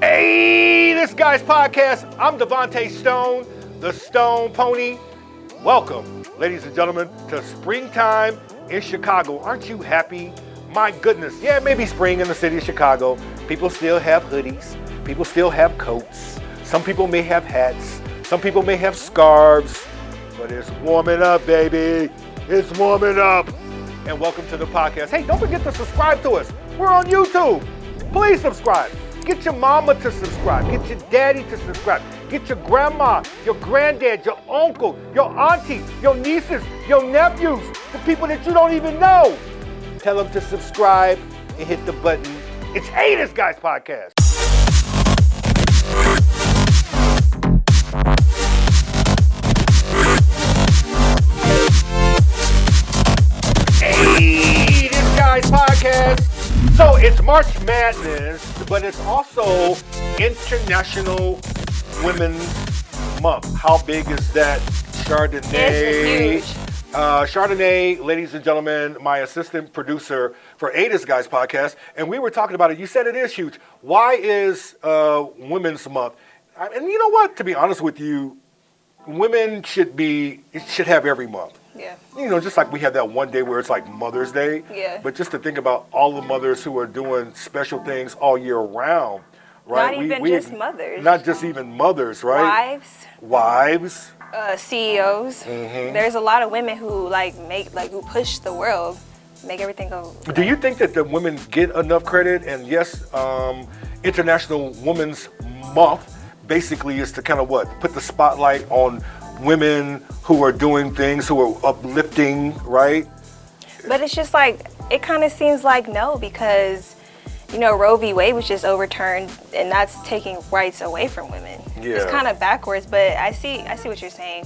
Hey, this guy's podcast. I'm Davante Stone, the Stone Pony. Welcome, ladies and gentlemen, to springtime in Chicago. Aren't you happy? My goodness. Yeah, it may be spring in the city of Chicago. People still have hoodies. People still have coats. Some people may have hats. Some people may have scarves. But it's warming up, baby. It's warming up. And welcome to the podcast. Hey, don't forget to subscribe to us. We're on YouTube. Please subscribe. Get your mama to subscribe. Get your daddy to subscribe. Get your grandma, your granddad, your uncle, your auntie, your nieces, your nephews, the people that you don't even know. Tell them to subscribe and hit the button. It's Hey This Guy's Podcast. Hey This Guy's Podcast. So it's March Madness, but it's also International Women's Month. How big is that? Chardonnay. It's huge. Chardonnay, ladies and gentlemen, my assistant producer for Hey This Guy's Podcast, and we were talking about it. You said it is huge. Why is Women's Month? And you know what? To be honest with you, women should have every month. Yeah. You know, just like we have that one day where it's like Mother's Day. Yeah. But just to think about all the mothers who are doing special things all year round, right? Not even just mothers. Not just even mothers, right? Wives. CEOs. Mm-hmm. There's a lot of women who who push the world, make everything go. Do you think that the women get enough credit? And yes, International Women's Month basically is to kind of put the spotlight on women who are doing things, who are uplifting, right? But it's just like, it kind of seems like no, because, you know, Roe v. Wade was just overturned, and that's taking rights away from women. Yeah. It's kind of backwards, but I see what you're saying.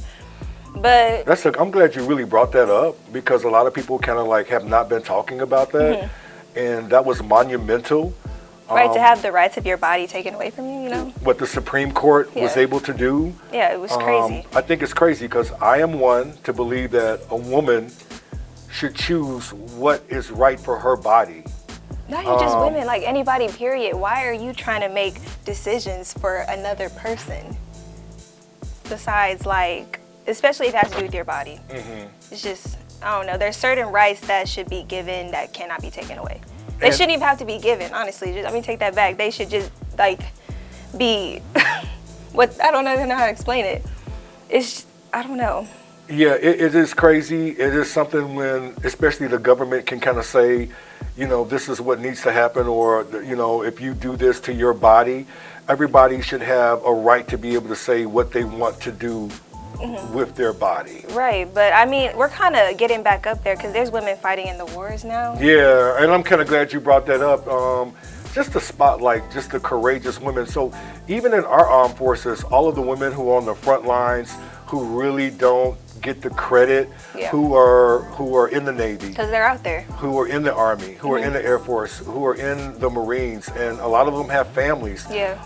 But I'm glad you really brought that up, because a lot of people kind of have not been talking about that, mm-hmm. and that was monumental. Right, to have the rights of your body taken away from you, you know? What the Supreme Court was able to do. Yeah, it was crazy. I think it's crazy because I am one to believe that a woman should choose what is right for her body. Not even just women, like anybody, period. Why are you trying to make decisions for another person? Besides, especially if it has to do with your body. Mm-hmm. It's just, I don't know. There's certain rights that should be given that cannot be taken away. They shouldn't even have to be given, honestly. Take that back. They should just, be, I don't even know how to explain it. It's, I don't know. Yeah, it is crazy. It is something when, especially the government can kind of say, you know, this is what needs to happen, or, you know, if you do this to your body, everybody should have a right to be able to say what they want to do mm-hmm. with their body. Right, but we're kind of getting back up there because there's women fighting in the wars now. Yeah, and I'm kind of glad you brought that up. Just to spotlight just the courageous women. So even in our armed forces, all of the women who are on the front lines, who really don't get the credit, who are in the Navy, because they're out there, who are in the Army, who are in the Air Force, who are in the Marines, and a lot of them have families. Yeah.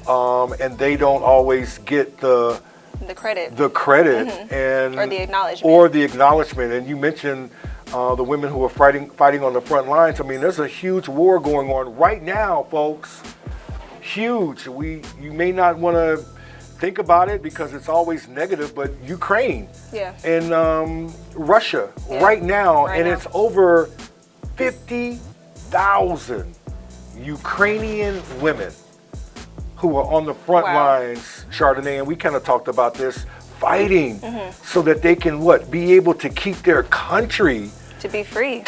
And they don't always get the credit mm-hmm. and or the acknowledgement. And you mentioned the women who are fighting on the front lines. There's a huge war going on right now, folks. Huge. You may not want to think about it because it's always negative, but Ukraine and Russia right now, it's over 50,000 Ukrainian women who are on the front lines, Chardonnay, and we kind of talked about this, fighting so that they can be able to keep their country to be free.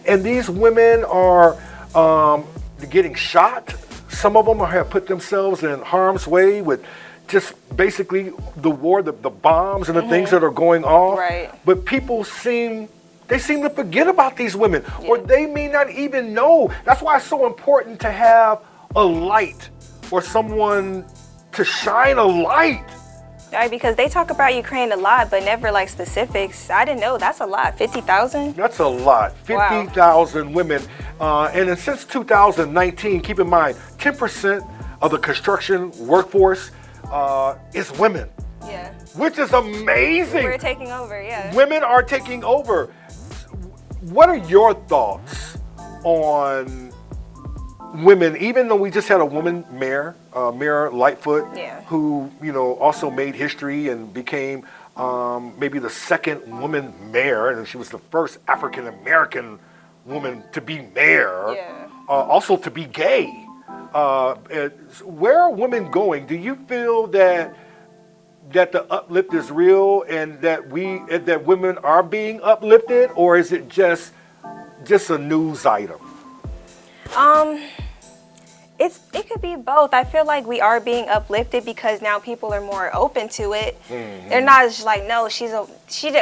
And these women are getting shot. Some of them have put themselves in harm's way with just basically the war, the bombs and the things that are going on. Right. But people seem to forget about these women, or they may not even know. That's why it's so important to have a light or someone to shine a light. Right, because they talk about Ukraine a lot, but never specifics. I didn't know that's a lot. 50,000? That's a lot. 50,000 women. And since 2019, keep in mind, 10% of the construction workforce is women. Yeah. Which is amazing. We're taking over, yeah. Women are taking over. What are your thoughts on women, even though we just had a woman mayor, Mayor Lightfoot, who, also made history and became maybe the second woman mayor, and she was the first African American woman to be mayor, also to be gay. Where are women going? Do you feel that the uplift is real and that women are being uplifted, or is it just a news item? It could be both. I feel like we are being uplifted because now people are more open to it. They're not just like, no, she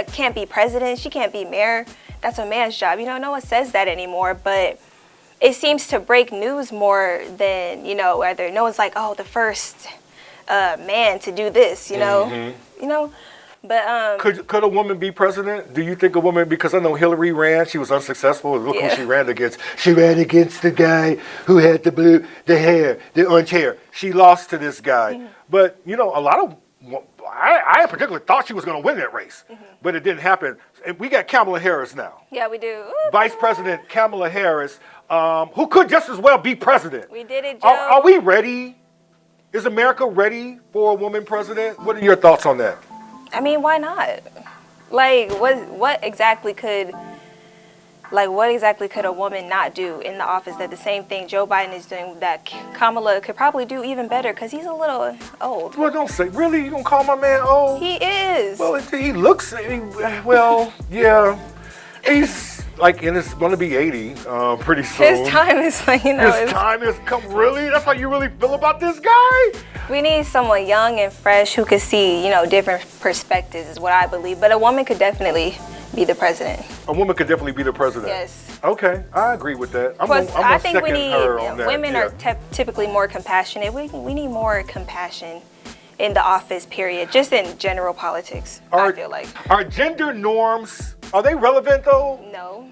can't be president, she can't be mayor. That's a man's job. No one says that anymore, but it seems to break news more than, whether no one's like, oh, the first man to do this, But could a woman be president? Do you think a woman? Because I know Hillary ran, she was unsuccessful. Look who she ran against. She ran against the guy who had the orange hair. She lost to this guy. But a lot of I in particular thought she was going to win that race, but it didn't happen. And we got Kamala Harris now. Yeah, we do. Vice President Kamala Harris, who could just as well be president. We did it, Joe. Are we ready? Is America ready for a woman president? What are your thoughts on that? I mean, why not? Like, what exactly could a woman not do in the office that the same thing Joe Biden is doing that Kamala could probably do even better because he's a little old? Well, don't say, really? You gonna call my man old? He is. Well, he looks, yeah. He's going to be 80 pretty soon. His time is like, His time has come, really? That's how you really feel about this guy? We need someone young and fresh who could see, different perspectives is what I believe. But a woman could definitely be the president. A woman could definitely be the president? Yes. Okay, I agree with that. I think we need, her on that. Women are typically more compassionate. We need more compassion in the office, period, just in general politics, I feel like. Are gender norms, are they relevant though? No.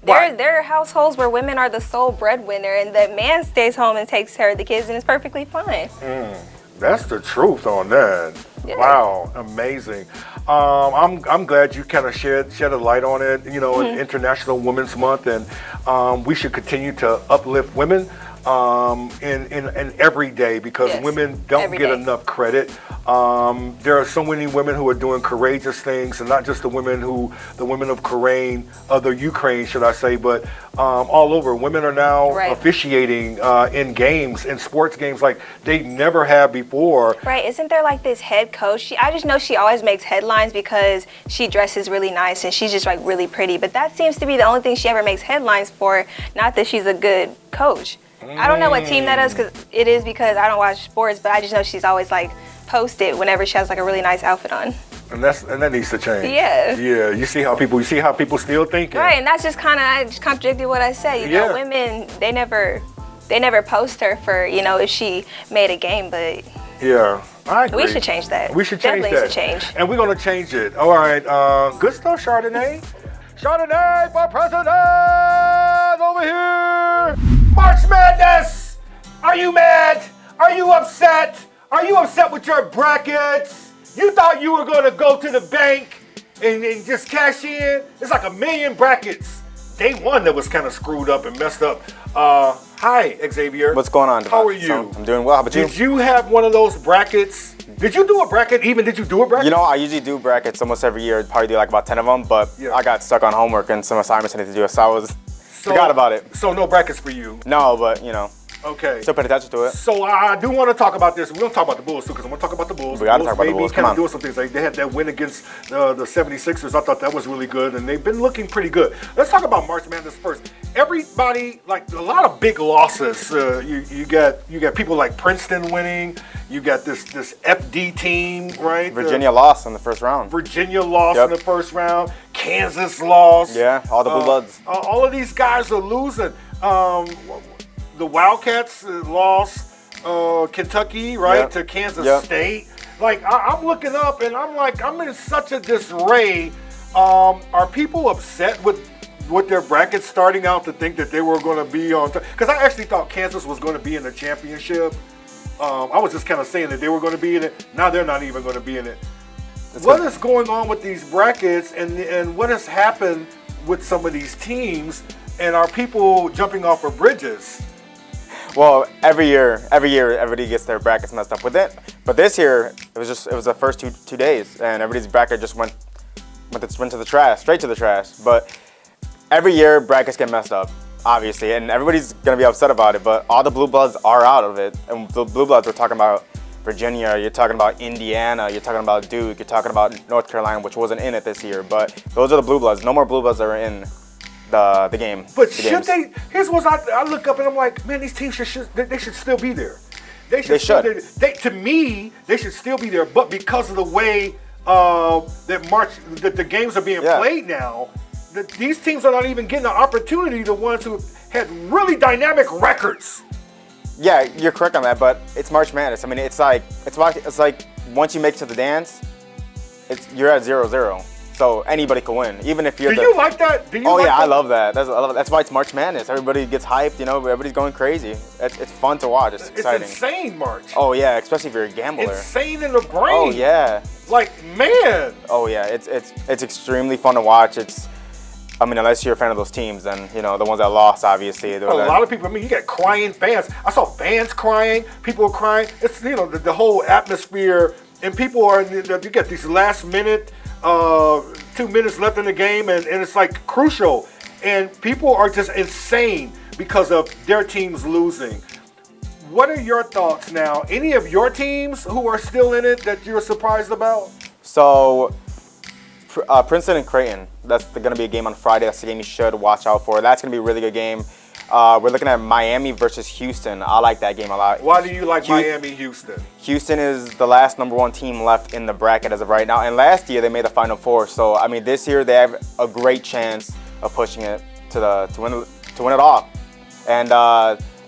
There are households where women are the sole breadwinner and the man stays home and takes care of the kids and it's perfectly fine. That's the truth on that. Yeah. Wow, amazing. I'm glad you kind of shed a light on it, International Women's Month, and we should continue to uplift women in every day because women don't get enough credit. There are so many women who are doing courageous things, and not just the women of the Ukraine, should I say, but all over. Women are now officiating in games, in sports games, like they never have before. Right? Isn't there like this head coach? I just know she always makes headlines because she dresses really nice and she's just like really pretty. But that seems to be the only thing she ever makes headlines for. Not that she's a good coach. I don't know what team that is because I don't watch sports, but I just know she's always like posted whenever she has like a really nice outfit on. And that needs to change. Yeah. Yeah. You see how people still thinking. Right, and that's just I just contradicted what I said. You know, women they never post her for if she made a game, but yeah. I agree. We should change that. We should change that. Change. And we're gonna change it. All right. Good stuff, Chardonnay. Chardonnay for president over here. March Madness! Are you mad? Are you upset? Are you upset with your brackets? You thought you were going to go to the bank and just cash in? It's like 1 million brackets. Day one that was kind of screwed up and messed up. Hi, Xavier. What's going on, Davante? How are you? I'm doing well. How about you? Did you have one of those brackets? Did you do a bracket? Did you do a bracket? I usually do brackets almost every year. Probably do like about 10 of them, but I got stuck on homework and some assignments I need to do, so I forgot about it. So no brackets for you? No, but Okay. Still pay attention to it. So I do want to talk about this. We're going to talk about the Bulls too, because I'm going to talk about the Bulls. We got to talk about the Bulls. Come on. Doing some things. Like they had that win against the 76ers. I thought that was really good, and they've been looking pretty good. Let's talk about March Madness first. Everybody, like a lot of big losses. You got people like Princeton winning. You got this FD team, right? Virginia lost in the first round. Virginia lost in the first round. Kansas lost. Yeah, all the Blue Bloods. All of these guys are losing. The Wildcats lost Kentucky, right, to Kansas State. Like, I'm looking up and I'm like, I'm in such a disarray. Are people upset with their brackets starting out to think that they were going to be on? Because I actually thought Kansas was going to be in the championship. I was just kind of saying that they were going to be in it. Now they're not even going to be in it. What is going on with these brackets and what has happened with some of these teams? And are people jumping off of bridges? Well, every year, everybody gets their brackets messed up with it. But this year, it was the first two days, and everybody's bracket just went to the trash, straight to the trash. But every year, brackets get messed up, obviously, and everybody's gonna be upset about it. But all the blue bloods are out of it, and the blue bloods, we're talking about Virginia, you're talking about Indiana, you're talking about Duke, you're talking about North Carolina, which wasn't in it this year. But those are the blue bloods. No more blue bloods are in the game. But should they? Here's what I look up and I'm like, man, these teams should still be there. They should. To me, they should still be there. But because of the way that the games are being played now, these teams are not even getting the opportunity. The ones who had really dynamic records. Yeah, you're correct on that. But it's March Madness. I mean, it's like once you make it to the dance, you're at 0-0. So anybody can win, even if you're. Do you like that? I love that. I love it. That's why it's March Madness. Everybody gets hyped. Everybody's going crazy. It's fun to watch. It's exciting. It's insane, March. Oh yeah, especially if you're a gambler. Insane in the brain. Oh yeah. Like, man. Oh yeah, it's extremely fun to watch. Unless you're a fan of those teams, then the ones that lost, obviously. A lot of people. You got crying fans. I saw fans crying. People were crying. It's the whole atmosphere, and people are. You get these last minute. 2 minutes left in the game, and it's like crucial, and people are just insane because of their teams losing. What are your thoughts now? Any of your teams who are still in it that you're surprised about? So, Princeton and Creighton, that's going to be a game on Friday. That's the game you should watch out for. That's going to be a really good game. We're looking at Miami versus Houston. I like that game a lot. Why do you like Miami, Houston? Houston is the last #1 team left in the bracket as of right now. And last year, they made the Final Four. So, this year, they have a great chance of pushing it to win it all. And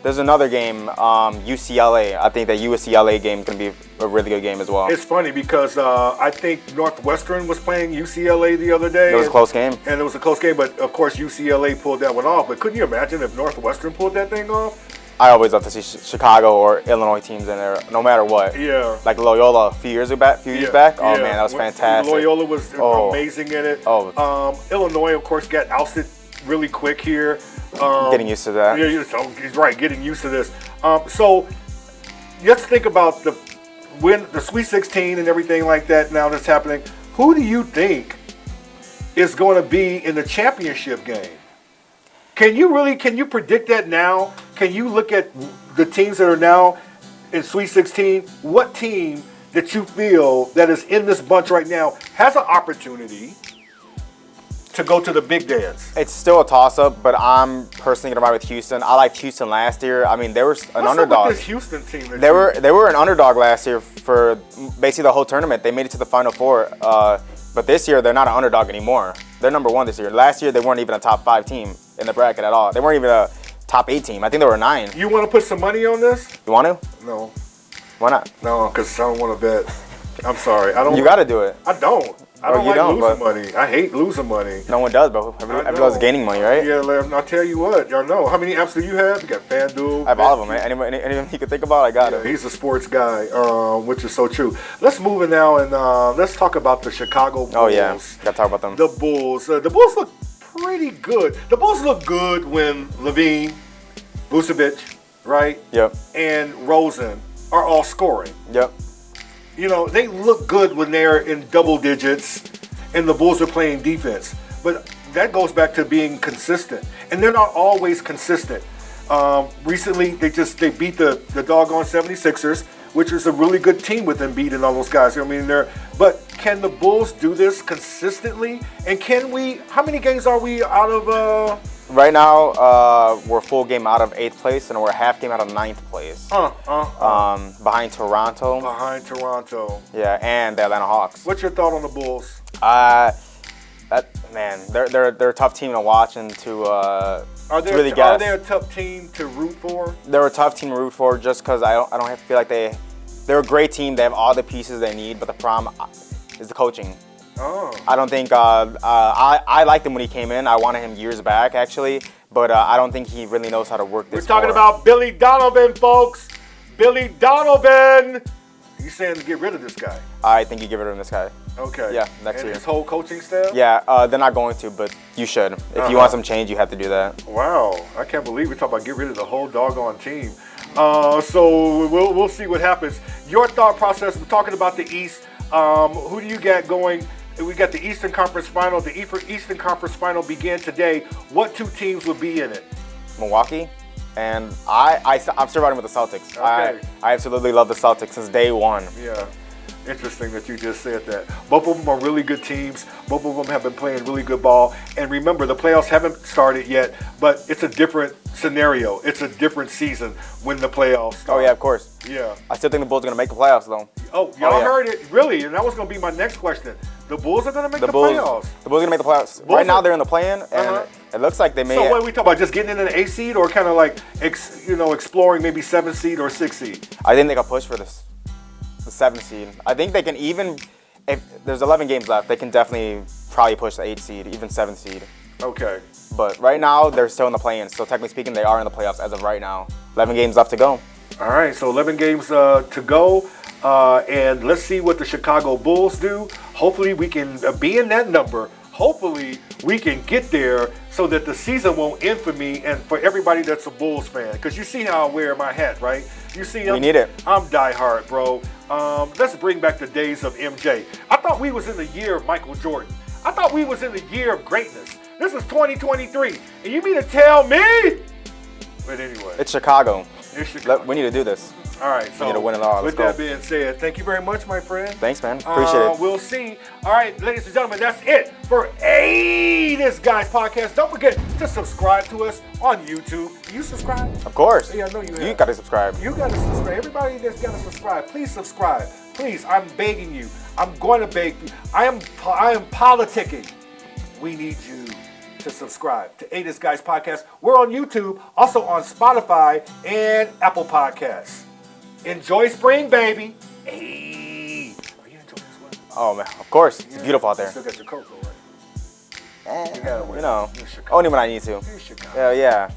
there's another game, UCLA. I think that UCLA game is going to be a really good game as well. It's funny because I think Northwestern was playing UCLA the other day. It was a close game. And it was a close game, but of course UCLA pulled that one off. But couldn't you imagine if Northwestern pulled that thing off? I always love to see Chicago or Illinois teams in there, no matter what. Yeah. Like Loyola a few years back. Oh man, that was fantastic. Loyola was amazing in it. Illinois, of course, got ousted really quick here. Getting used to that. Yeah, so he's right, getting used to this. So let's think about the Sweet 16 and everything like that now that's happening. Who do you think is going to be in the championship game? Can you predict that now? Can you look at the teams that are now in Sweet 16? What team that you feel that is in this bunch right now has an opportunity to go to the big dance? It's still a toss-up, but I'm personally going to ride with Houston. I liked Houston last year. They were an underdog. What's up with this Houston team? They were an underdog last year for basically the whole tournament. They made it to the Final Four, but this year they're not an underdog anymore. They're #1 this year. Last year they weren't even a top 5 team in the bracket at all. They weren't even a top 8 team. I think they were 9. You want to put some money on this? You want to? No. Why not? No, because I don't want to bet. I'm sorry. I don't. You got to do it. I don't. I don't like losing money. I hate losing money. No one does, but everyone's gaining money, right? Yeah, I'll tell you what. Y'all know. How many apps do you have? You got FanDuel. I have all of them, man. Anyone you can think about, I got it. He's a sports guy, which is so true. Let's move in now and let's talk about the Chicago Bulls. Oh, yeah. Got to talk about them. The Bulls. The Bulls look pretty good. The Bulls look good when Levine, Vucevic, right? Yep. And Rosen are all scoring. Yep. They look good when they're in double digits and the Bulls are playing defense. But that goes back to being consistent. And they're not always consistent. Recently, they beat the doggone 76ers, which is a really good team with Embiid and all those guys. But can the Bulls do this consistently? And how many games are we out of? Right now, we're a full game out of 8th place, and we're a half game out of 9th place. Behind Toronto. Behind Toronto. Yeah, and the Atlanta Hawks. What's your thought on the Bulls? They're a tough team to watch and to really guess. Are they a tough team to root for? They're a tough team to root for just because I don't feel like they're a great team. They have all the pieces they need, but the problem is the coaching. Oh. I don't think I liked him when he came in. I wanted him years back, actually, but I don't think he really knows how to work this. We're talking about Billy Donovan, folks. Billy Donovan. You saying to get rid of this guy? I think you get rid of this guy. Okay. Yeah, next year. And his whole coaching staff? Yeah, they're not going to, but you should. If you want some change, you have to do that. Wow, I can't believe we're talking about get rid of the whole doggone team. So we'll see what happens. Your thought process. We're talking about the East. Who do you got going? We got the Eastern Conference Final. The Eastern Conference Final began today. What two teams will be in it? Milwaukee, and I'm still riding with the Celtics. Okay. I absolutely love the Celtics since day one. Yeah. Interesting that you just said that. Both of them are really good teams. Both of them have been playing really good ball. And remember, the playoffs haven't started yet, but it's a different scenario. It's a different season when the playoffs start. Oh, yeah, of course. Yeah. I still think the Bulls are going to make the playoffs, though. Oh, y'all heard it. Really? And that was going to be my next question. The Bulls are going to make the playoffs. The Bulls are going to make the playoffs. Right now, they're in the play-in, and it looks like they may. So what are we talking about? Just getting into the 8 seed or kind of like, exploring maybe 7 seed or 6 seed? I think they can push for this. The 7th seed. I think they can even, if there's 11 games left, they can definitely probably push the 8th seed, even 7th seed. Okay. But right now, they're still in the play-in. So technically speaking, they are in the playoffs as of right now. 11 games left to go. All right, so 11 games to go. And let's see what the Chicago Bulls do. Hopefully we can be in that number. Hopefully we can get there so that the season won't end for me and for everybody that's a Bulls fan. Because you see how I wear my hat, right? You see, We need it. I'm diehard, bro. Let's bring back the days of MJ. I thought we was in the year of Michael Jordan. I thought we was in the year of greatness. This is 2023. And you mean to tell me? But anyway. It's Chicago. It's Chicago. We need to do this. All right, so need to win it all. with Let's that being said, thank you very much, my friend. Thanks, man. Appreciate it. We'll see. All right, ladies and gentlemen, that's it for This Guy's Podcast. Don't forget to subscribe to us on YouTube. You subscribe? Of course. Yeah, I know you have. You got to subscribe. You got to subscribe. Everybody that's got to subscribe, please subscribe. Please, I'm begging you. I'm going to beg you. I am politicking. We need you to subscribe to This Guy's Podcast. We're on YouTube, also on Spotify and Apple Podcasts. Enjoy spring, baby. Hey. Are you enjoying this weather? Oh, man. Of course. It's beautiful out You there. still got your coat, though, right? You gotta wear it. You're Chicago. Only when I need to. You're Chicago. Yeah.